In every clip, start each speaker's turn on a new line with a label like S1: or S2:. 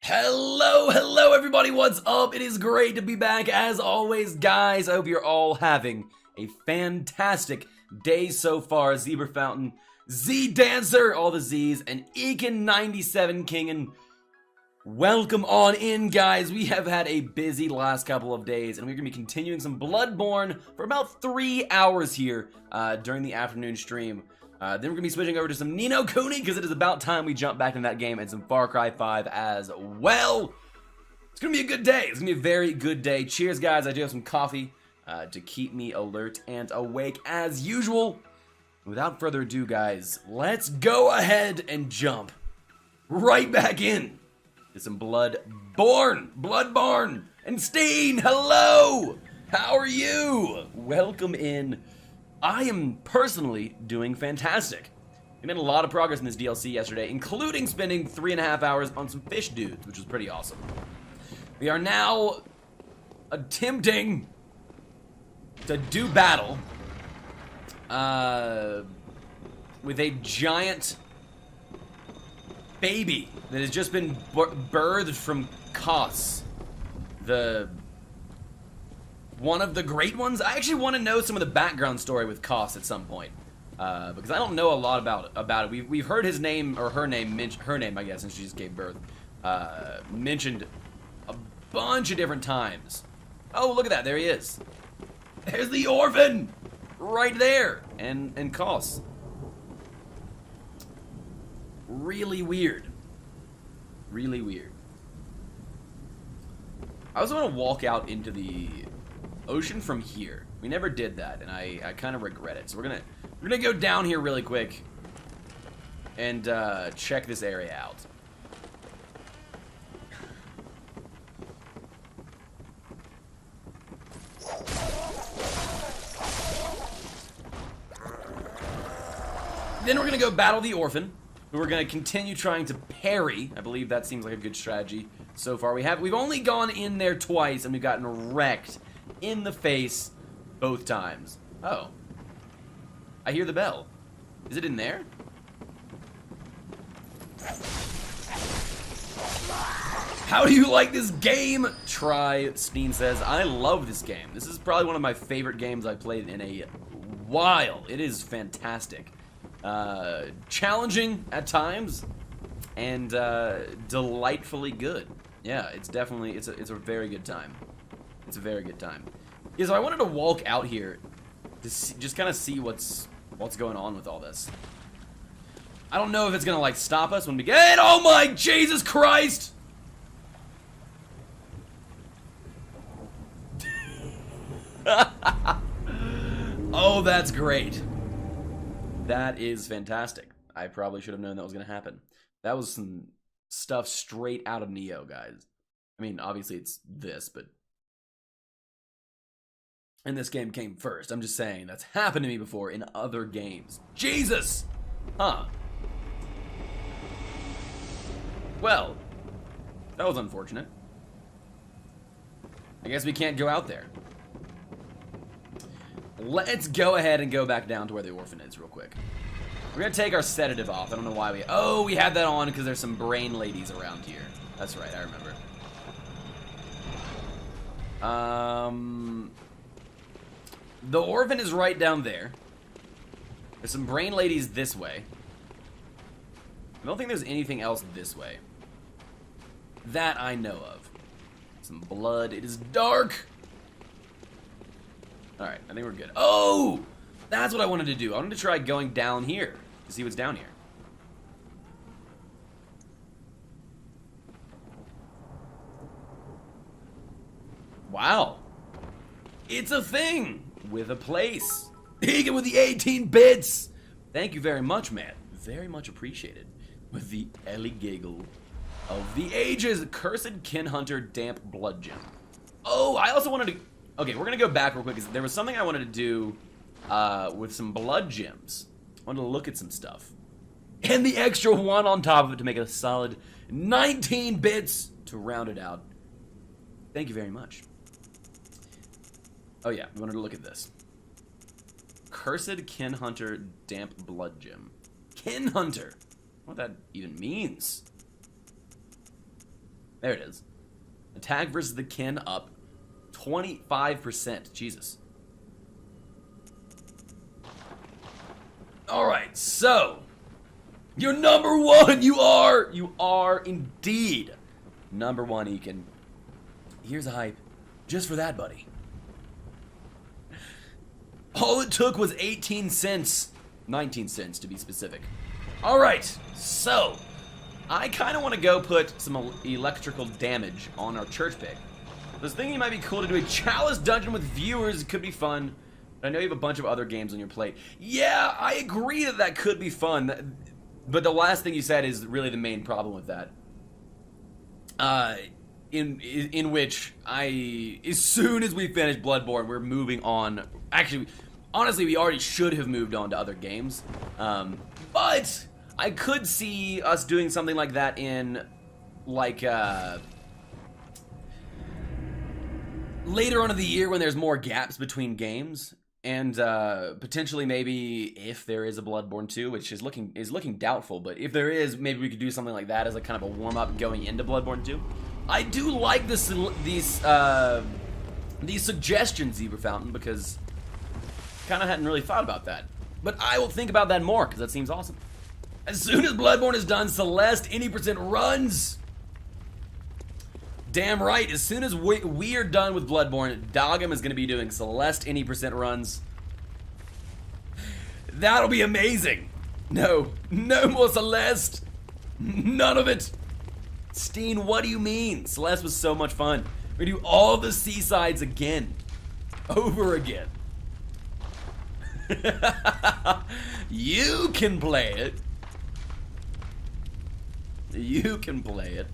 S1: Hello everybody, what's up? It is great to be back as always, guys. I hope you're all having a fantastic day so far. Zebra Fountain, Z Dancer, all the Z's, and Ekin97 King, and welcome on in, guys. We have had a busy last couple of days, and we're going to be continuing some Bloodborne for about 3 hours here during the afternoon stream. Then we're going to be switching over to some Ni no Kuni, because it is about time we jump back into that game, and some Far Cry 5 as well. It's going to be a good day. It's going to be a very good day. Cheers, guys. I do have some coffee to keep me alert and awake as usual. Without further ado, guys, let's go ahead and jump right back in to some Bloodborne. And Steen, hello! How are you? Welcome in. I am personally doing fantastic. We made a lot of progress in this DLC yesterday, including spending 3.5 hours on some fish dudes, which was pretty awesome. We are now attempting to do battle with a giant baby that has just been birthed from Kos, one of the great ones. I actually want to know some of the background story with Kos at some point, because I don't know a lot about it. We've heard his name, or her name, I guess, since she just gave birth, mentioned a bunch of different times. Oh, look at that! There he is. There's the orphan, right there, and Kos. Really weird. Really weird. I also want to walk out into the ocean from here. We never did that, and I kind of regret it. So we're gonna go down here really quick and check this area out. Then we're gonna go battle the orphan, who we're gonna continue trying to parry. I believe that seems like a good strategy so far. We've only gone in there twice, and we've gotten wrecked in the face both times. Oh. I hear the bell. Is it in there? How do you like this game? Try, Steen says. I love this game. This is probably one of my favorite games I've played in a while. It is fantastic. Challenging at times, and delightfully good. Yeah, it's definitely, it's a very good time. It's a very good time. Yeah, so I wanted to walk out here to see, just kind of see what's going on with all this. I don't know if it's gonna like stop us when we get. Oh my Jesus Christ! Oh, that's great. That is fantastic. I probably should have known that was gonna happen. That was some stuff straight out of Neo, guys. I mean, obviously it's this, but. And this game came first. I'm just saying, that's happened to me before in other games. Jesus! Huh. Well, that was unfortunate. I guess we can't go out there. Let's go ahead and go back down to where the orphan is real quick. We're gonna take our sedative off. I don't know why we... Oh, we had that on because there's some brain ladies around here. That's right, I remember. The orphan is right down there. There's some brain ladies this way. I don't think there's anything else this way that I know of. Some blood. It is dark. Alright, I think we're good. Oh! That's what I wanted to do. I wanted to try going down here to see what's down here. Wow. It's a thing! With a place. Egan with the 18 bits! Thank you very much, man. Very much appreciated. With the Ellie Giggle of the ages. Cursed Kin Hunter Damp Blood Gem. Oh, I also wanted to... Okay, we're gonna go back real quick, because there was something I wanted to do with some blood gems. I wanted to look at some stuff. And the extra one on top of it to make it a solid 19 bits to round it out. Thank you very much. Oh yeah, we wanted to look at this. Cursed Kin Hunter Damp Blood Gem. Kin Hunter. What that even means. There it is. Attack versus the kin up 25%. Jesus. Alright, so you're number one! You are indeed number one, Ekin. Here's a hype. Just for that, buddy. All it took was 18 cents. 19 cents to be specific. Alright, so I kind of want to go put some electrical damage on our church pig. I was thinking it might be cool to do a chalice dungeon with viewers. It could be fun. But I know you have a bunch of other games on your plate. Yeah, I agree that that could be fun. But the last thing you said is really the main problem with that. In which as soon as we finish Bloodborne, we're moving on. Actually, honestly, we already should have moved on to other games. But I could see us doing something like that in, like, later on in the year when there's more gaps between games. And potentially maybe if there is a Bloodborne 2, which is looking doubtful, but if there is, maybe we could do something like that as a kind of a warm-up going into Bloodborne 2. I do like these suggestions, Zebra Fountain, because kind of hadn't really thought about that. But I will think about that more, because that seems awesome. As soon as Bloodborne is done, Celeste, any percent runs. Damn right, as soon as we are done with Bloodborne, Dogum is going to be doing Celeste any percent runs. That'll be amazing. No more Celeste. None of it. Steen, what do you mean? Celeste was so much fun. We're going to do all the seasides again. Over again. You can play it. You can play it.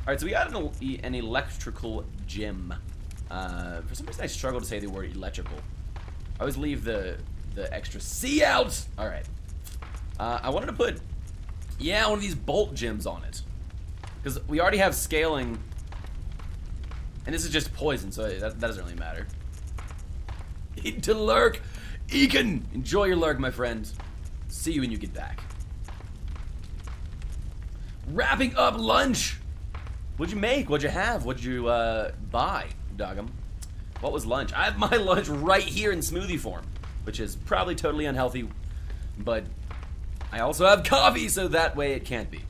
S1: Alright, so we got an electrical gem. For some reason I struggle to say the word electrical. I always leave the extra C out! Alright. I wanted to put, one of these bolt gems on it. Because we already have scaling. And this is just poison, so that doesn't really matter. Need to lurk! Egan! Enjoy your lurk, my friend. See you when you get back. Wrapping up lunch! What'd you make? What'd you have? What'd you buy, Dogum? What was lunch? I have my lunch right here in smoothie form, which is probably totally unhealthy, but I also have coffee, so that way it can't be.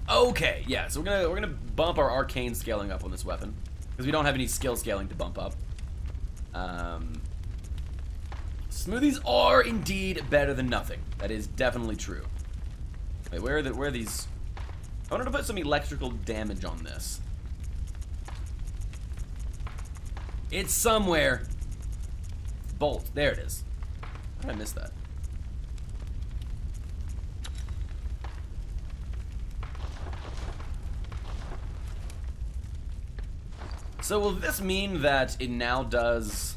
S1: Okay, yeah, so we're gonna bump our arcane scaling up on this weapon because we don't have any skill scaling to bump up. Smoothies are indeed better than nothing. That is definitely true. Wait, where are these? I wanted to put some electrical damage on this. It's somewhere. Bolt. There it is. How did I miss that? So will this mean that it now does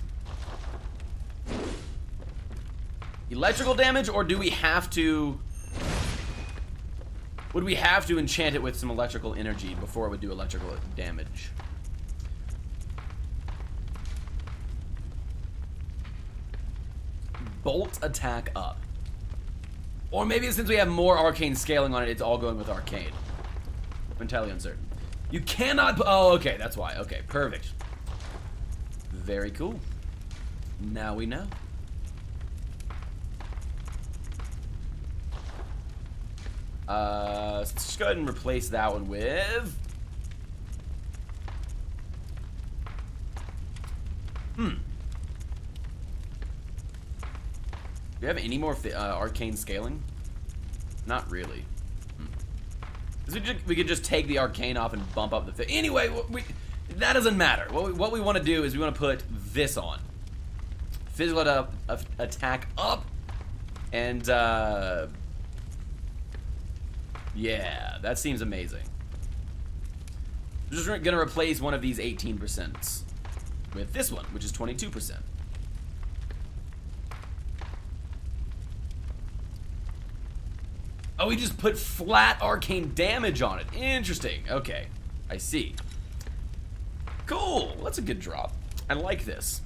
S1: electrical damage, or do we have to... Would we have to enchant it with some electrical energy before it would do electrical damage? Bolt attack up. Or maybe since we have more arcane scaling on it, it's all going with arcane. I'm entirely uncertain. You cannot... Oh, okay, that's why. Okay, perfect. Very cool. Now we know. Let's just go ahead and replace that one with... Do you have any more arcane scaling? Not really. We could just take the arcane off and bump up the... Anyway, that doesn't matter. What we want to do is we want to put this on. Physical attack up. And, yeah, that seems amazing. I'm just going to replace one of these 18% with this one, which is 22%. Oh, we just put flat arcane damage on it. Interesting. Okay, I see. Cool. That's a good drop. I like this.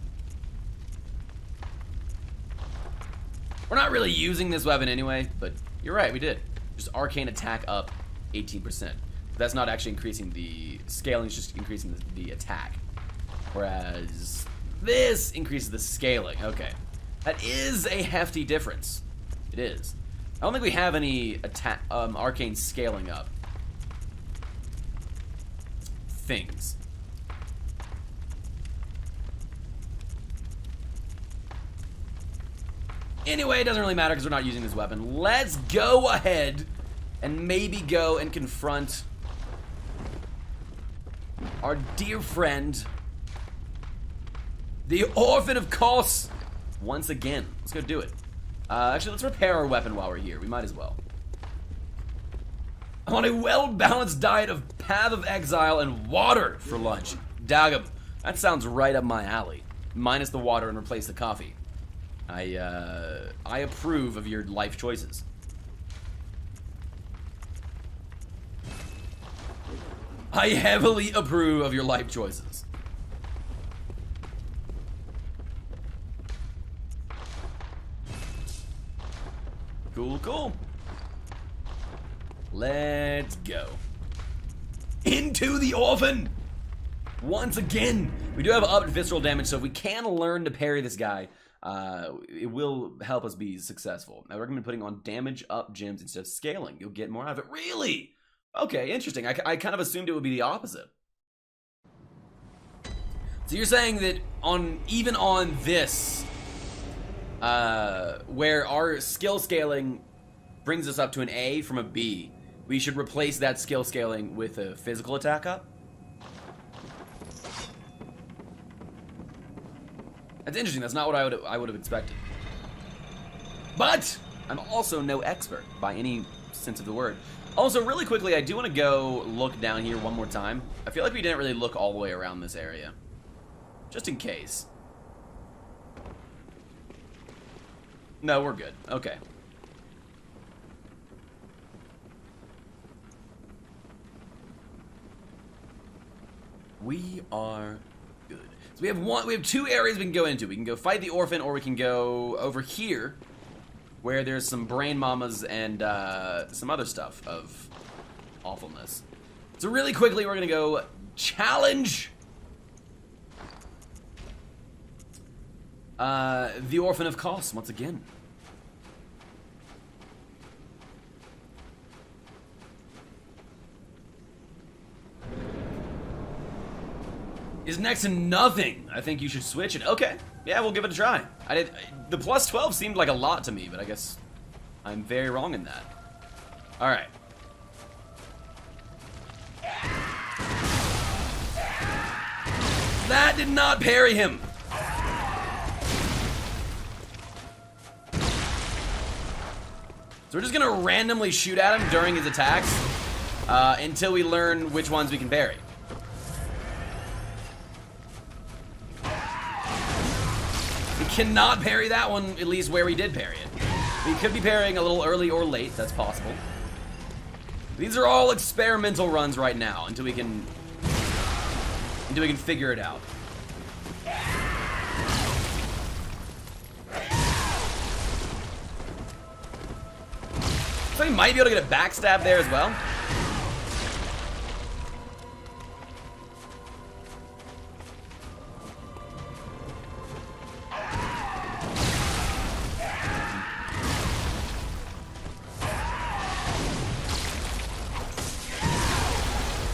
S1: We're not really using this weapon anyway, but you're right, we did. Just arcane attack up. 18%. That's not actually increasing the scaling, it's just increasing the attack. Whereas this increases the scaling. Okay. That is a hefty difference. It is. I don't think we have any arcane scaling up things. Anyway, it doesn't really matter because we're not using this weapon. Let's go ahead and maybe go and confront our dear friend, the Orphan of Kos, once again. Let's go do it. Actually, let's repair our weapon while we're here. We might as well. I want a well-balanced diet of Path of Exile and water for lunch. Daggum. That sounds right up my alley. Minus the water and replace the coffee. I approve of your life choices. I heavily approve of your life choices. Cool, cool. Let's go. Into the Orphan! Once again! We do have upped visceral damage, so if we can learn to parry this guy, it will help us be successful. I recommend putting on damage up gems instead of scaling. You'll get more out of it. Really? Okay, interesting. I kind of assumed it would be the opposite. So you're saying that even on this, where our skill scaling brings us up to an A from a B, we should replace that skill scaling with a physical attack up? That's interesting. That's not what I would have expected. But I'm also no expert by any sense of the word. Also, really quickly, I do want to go look down here one more time. I feel like we didn't really look all the way around this area. Just in case. No, we're good. Okay. We are good. So we have two areas we can go into. We can go fight the Orphan, or we can go over here, where there's some brain mamas and some other stuff of awfulness. So really quickly, we're gonna go challenge the Orphan of Kos once again. Is next to nothing. I think you should switch it. Okay. Yeah, we'll give it a try. The plus 12 seemed like a lot to me, but I guess I'm very wrong in that. Alright. That did not parry him. So we're just gonna randomly shoot at him during his attacks until we learn which ones we can parry. We cannot parry that one, at least where we did parry it. We could be parrying a little early or late, that's possible. These are all experimental runs right now until we can figure it out. So we might be able to get a backstab there as well.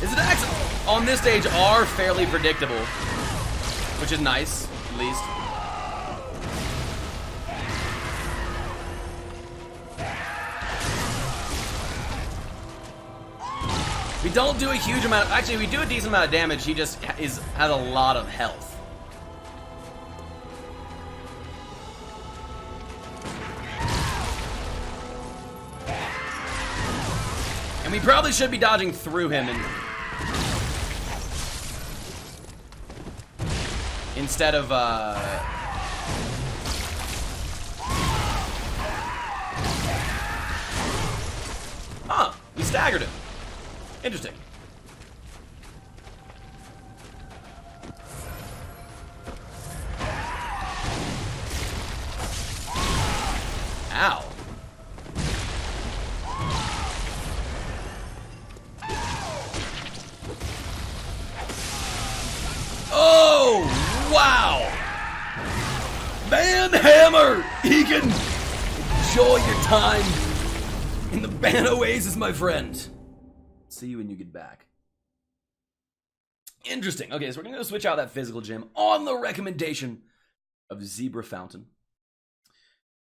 S1: His attacks on this stage are fairly predictable, which is nice, at least. We don't do a huge amount of, actually we do a decent amount of damage, he just has a lot of health. And we probably should be dodging through him and instead of huh, we staggered him. Interesting. Ow. Wow! Man Hammer! Egan! Enjoy your time in the Ban Oasis, my friend. See you when you get back. Interesting. Okay, so we're gonna go switch out that physical gym on the recommendation of Zebra Fountain.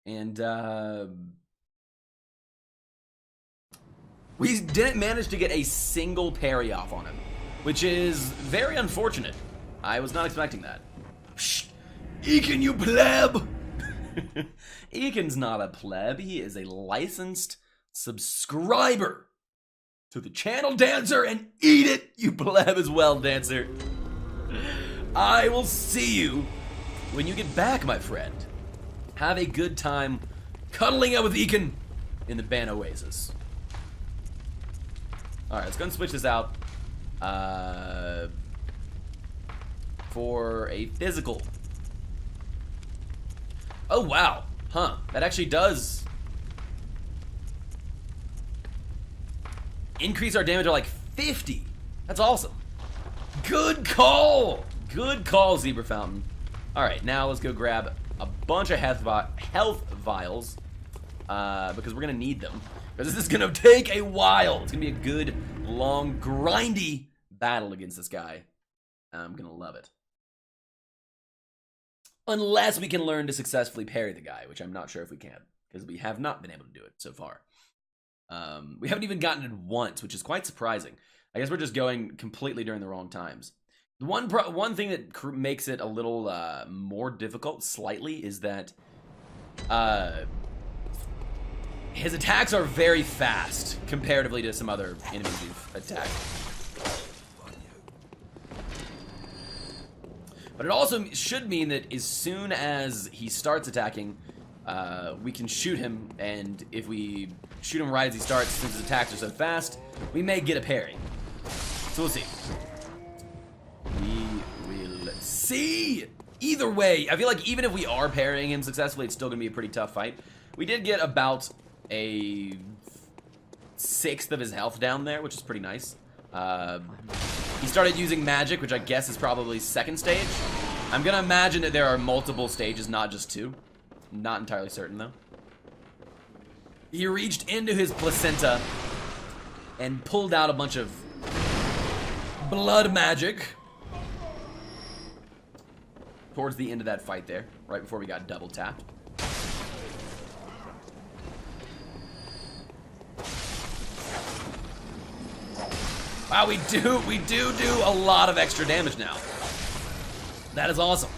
S1: And, we didn't manage to get a single parry off on him, which is very unfortunate. I was not expecting that. Shh! Egan, you pleb! Egan's not a pleb. He is a licensed subscriber to the channel, Dancer, and eat it, you pleb as well, Dancer. I will see you when you get back, my friend. Have a good time cuddling up with Egan in the Ban Oasis. Alright, let's go and switch this out for a physical. Oh, wow. Huh. That actually does increase our damage to like 50. That's awesome. Good call. Good call, Zebra Fountain. Alright, now let's go grab a bunch of health vials because we're going to need them. Because this is going to take a while. It's going to be a good, long, grindy battle against this guy. I'm going to love it. Unless we can learn to successfully parry the guy, which I'm not sure if we can. Because we have not been able to do it so far. We haven't even gotten it once, which is quite surprising. I guess we're just going completely during the wrong times. The one thing that makes it a little more difficult, slightly, is that his attacks are very fast, comparatively to some other enemies we've attacked. But it also should mean that as soon as he starts attacking, we can shoot him, and if we shoot him right as he starts, since his attacks are so fast, we may get a parry. So we'll see. We will see! Either way, I feel like even if we are parrying him successfully, it's still going to be a pretty tough fight. We did get about a sixth of his health down there, which is pretty nice. He started using magic, which I guess is probably second stage. I'm gonna imagine that there are multiple stages, not just two. Not entirely certain, though. He reached into his placenta and pulled out a bunch of blood magic towards the end of that fight there, right before we got double tapped. Wow, we do a lot of extra damage now. That is awesome.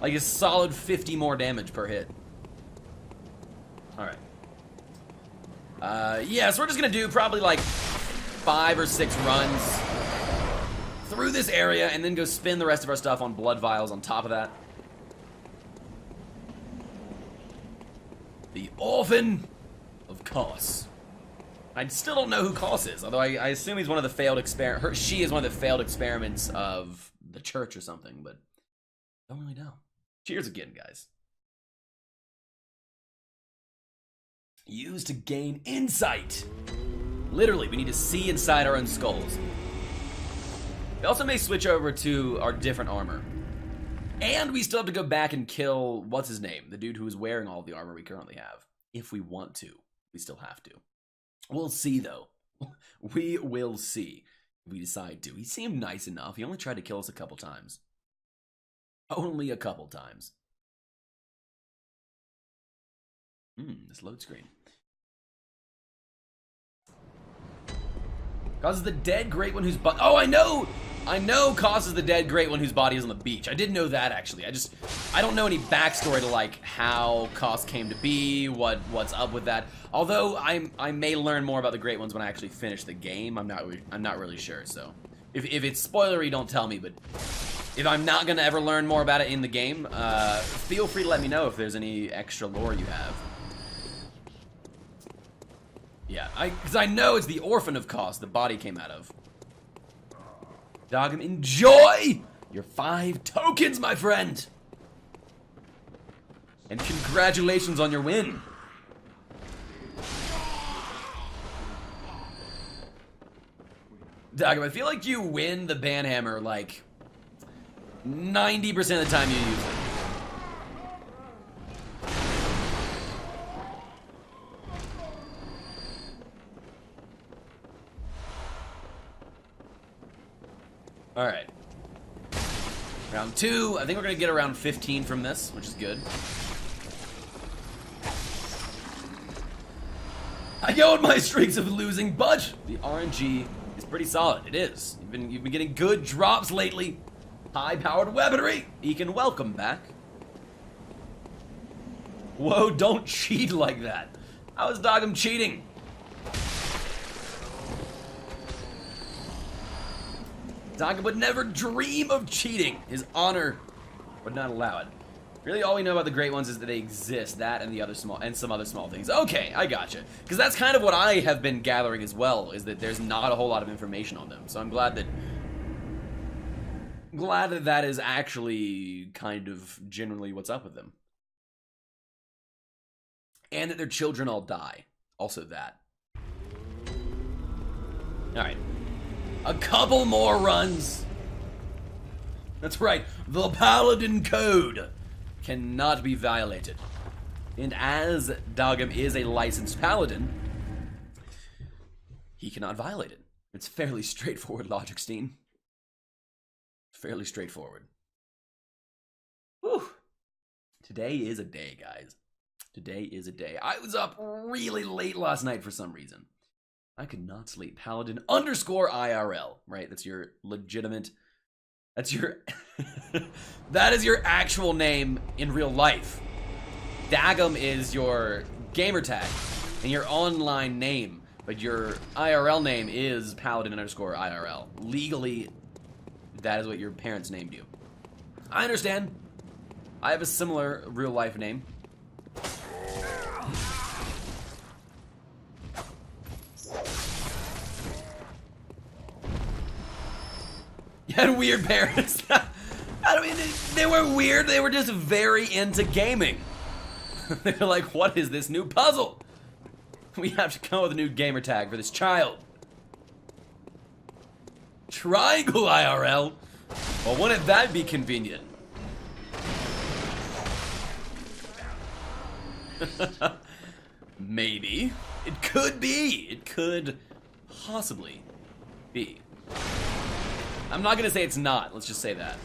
S1: Like a solid 50 more damage per hit. Alright. Yeah, so we're just gonna do probably like 5 or 6 runs through this area and then go spin the rest of our stuff on blood vials on top of that. The Orphan of Kos. I still don't know who Kos is, although I assume he's one of the failed experiments. She is one of the failed experiments of the church or something, but I don't really know. Cheers again, guys. Use to gain insight. Literally, we need to see inside our own skulls. We also may switch over to our different armor. And we still have to go back and kill, what's his name? The dude who is wearing all the armor we currently have. If we want to. We still have to. We'll see, though. We will see if we decide to. He seemed nice enough. He only tried to kill us a couple times. Only a couple times. This load screen. Causes the dead great one whose body... Oh, I know! I know causes the dead great one whose body is on the beach. I did know that, actually. I don't know any backstory to, like, how Kos came to be, what's up with that. Although, I may learn more about the great ones when I actually finish the game. I'm not really sure, so... If it's spoilery, don't tell me, but... If I'm not gonna ever learn more about it in the game, feel free to let me know if there's any extra lore you have. Yeah, because I know it's the Orphan of Kos the body came out of. Dogum, enjoy your 5 tokens, my friend! And congratulations on your win! Dagum, I feel like you win the banhammer like 90% of the time you use it. Alright. Round 2. I think we're going to get around 15 from this, which is good. I go on my streaks of losing, but the RNG is pretty solid. It is. You've been getting good drops lately. High-powered weaponry. Ekin, welcome back. Whoa, don't cheat like that. How is Dogum cheating? Dogum would never dream of cheating. His honor would not allow it. Really, all we know about the great ones is that they exist. That and the other some other small things. Okay, I gotcha. Because that's kind of what I have been gathering as well, is that there's not a whole lot of information on them. So I'm glad that that is actually kind of generally what's up with them. And that their children all die. Also that. Alright. A couple more runs. That's right. The Paladin Code cannot be violated. And as Dogum is a licensed Paladin, he cannot violate it. It's fairly straightforward logic, Steen. Fairly straightforward. Whew. Today is a day, guys. Today is a day. I was up really late last night for some reason. I could not sleep. Paladin _IRL, right? That's your legitimate... That's your... that is your actual name in real life. Dagum is your gamer tag and your online name, but your IRL name is Paladin _IRL. Legally, that is what your parents named you. I understand. I have a similar real life name. You had weird parents. I don't mean, they weren't weird, they were just very into gaming. They're like, what is this new puzzle? We have to come up with a new gamer tag for this child. Triangle IRL? Well, wouldn't that be convenient? Maybe. It could be. It could possibly be. I'm not gonna say it's not. Let's just say that.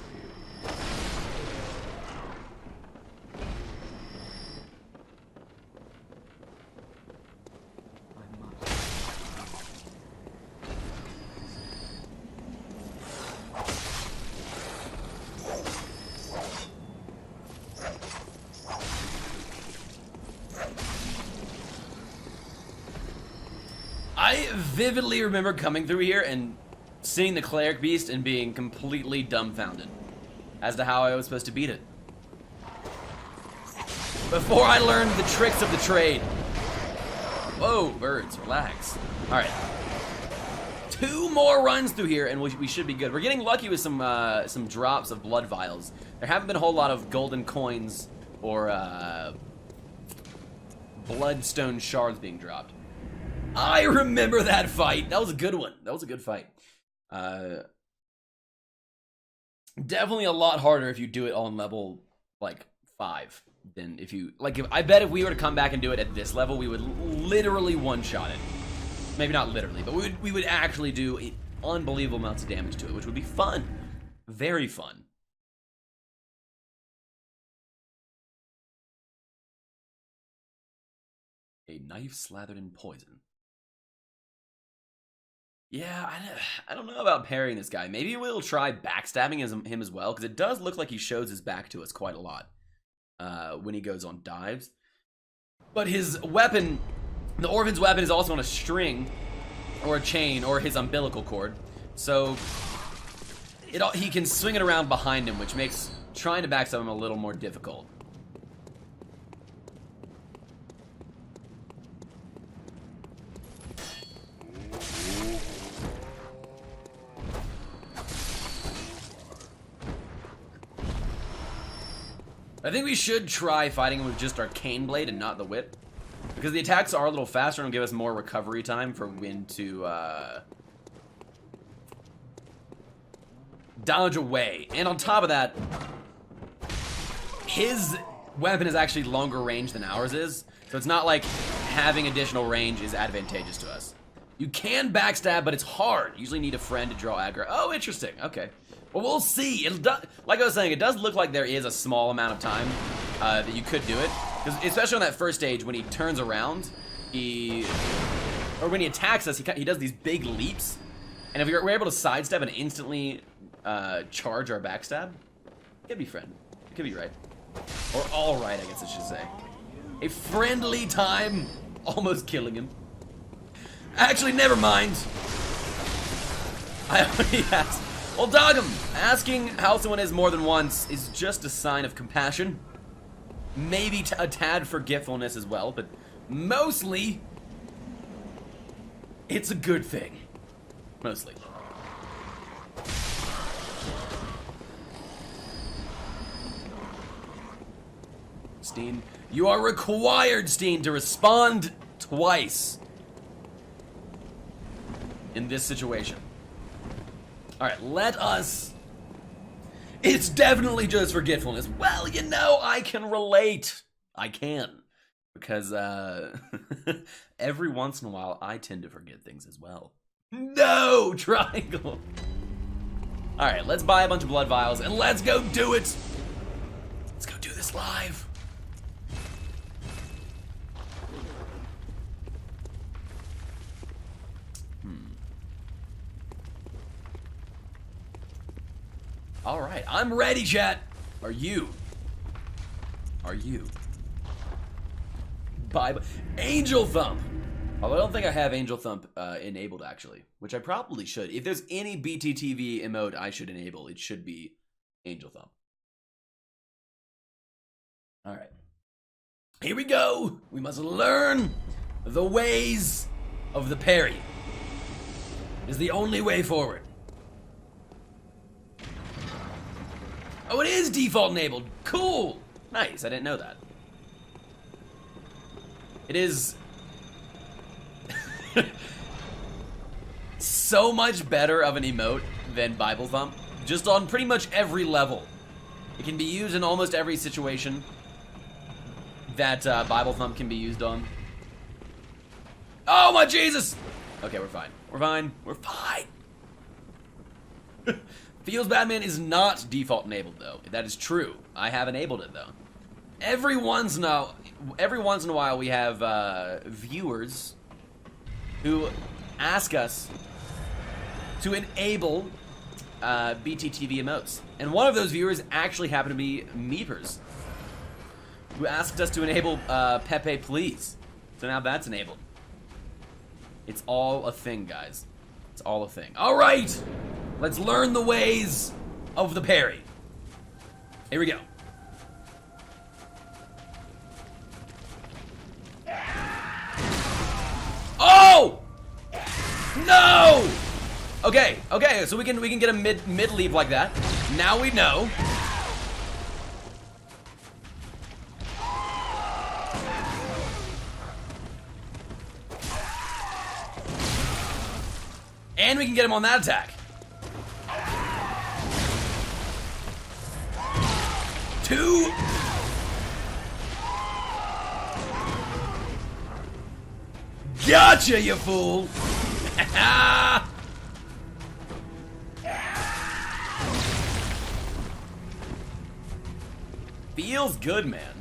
S1: I vividly remember coming through here and seeing the cleric beast and being completely dumbfounded as to how I was supposed to beat it. Before I learned the tricks of the trade. Whoa, birds, relax. Alright. 2 more runs through here and we should be good. We're getting lucky with some drops of blood vials. There haven't been a whole lot of golden coins or bloodstone shards being dropped. I remember that fight. That was a good one. That was a good fight. Definitely a lot harder if you do it on level like 5 than if you like. I bet if we were to come back and do it at this level, we would literally one-shot it. Maybe not literally, but we would actually do unbelievable amounts of damage to it, which would be fun, very fun. A knife slathered in poison. Yeah, I don't know about parrying this guy. Maybe we'll try backstabbing him as well, because it does look like he shows his back to us quite a lot when he goes on dives. But his weapon, the Orphan's weapon, is also on a string, or a chain, or his umbilical cord. So he can swing it around behind him, which makes trying to backstab him a little more difficult. I think we should try fighting him with just Arcane Blade and not the whip, because the attacks are a little faster and will give us more recovery time for when to dodge away. And on top of that, his weapon is actually longer range than ours is. So it's not like having additional range is advantageous to us. You can backstab, but it's hard. You usually need a friend to draw aggro. Oh, interesting. Okay. Well, we'll see. Like I was saying, it does look like there is a small amount of time that you could do it. Because especially on that first stage, when he turns around, or when he attacks us, he does these big leaps. And if we're able to sidestep and instantly charge our backstab, it could be friend. It could be right. Or all right, I guess I should say. A friendly time, almost killing him. Actually, never mind. I already asked. Well, dog him. Asking how someone is more than once is just a sign of compassion. Maybe a tad forgetfulness as well, but mostly, it's a good thing. Mostly. Steen, you are required, Steen, to respond twice in this situation. Alright, let us... It's definitely just forgetfulness. Well, you know, I can relate. I can. Because, every once in a while, I tend to forget things as well. No! Triangle! Alright, let's buy a bunch of blood vials, and let's go do it! Let's go do this live. Alright, I'm ready, chat! Are you? Are you? Bye. Angel Thump! Although I don't think I have Angel Thump enabled, actually. Which I probably should. If there's any BTTV emote I should enable, it should be Angel Thump. Alright. Here we go! We must learn the ways of the parry. It is the only way forward. Oh, it is default enabled. Cool. Nice. I didn't know that. It is so much better of an emote than Bible Thump. Just on pretty much every level. It can be used in almost every situation that Bible Thump can be used on. Oh my Jesus! Okay, we're fine. We're fine. We're fine. Feels Batman is not default enabled though. That is true. I have enabled it though. Every once in a while we have viewers who ask us to enable BTTV emotes. And one of those viewers actually happened to be Meepers, who asked us to enable Pepe Please. So now that's enabled. It's all a thing, guys. It's all a thing. All right! Let's learn the ways of the parry. Here we go. Oh! No! Okay, so we can get a mid leap like that. Now we know. And we can get him on that attack. 2. Gotcha, you fool! Feels good, man.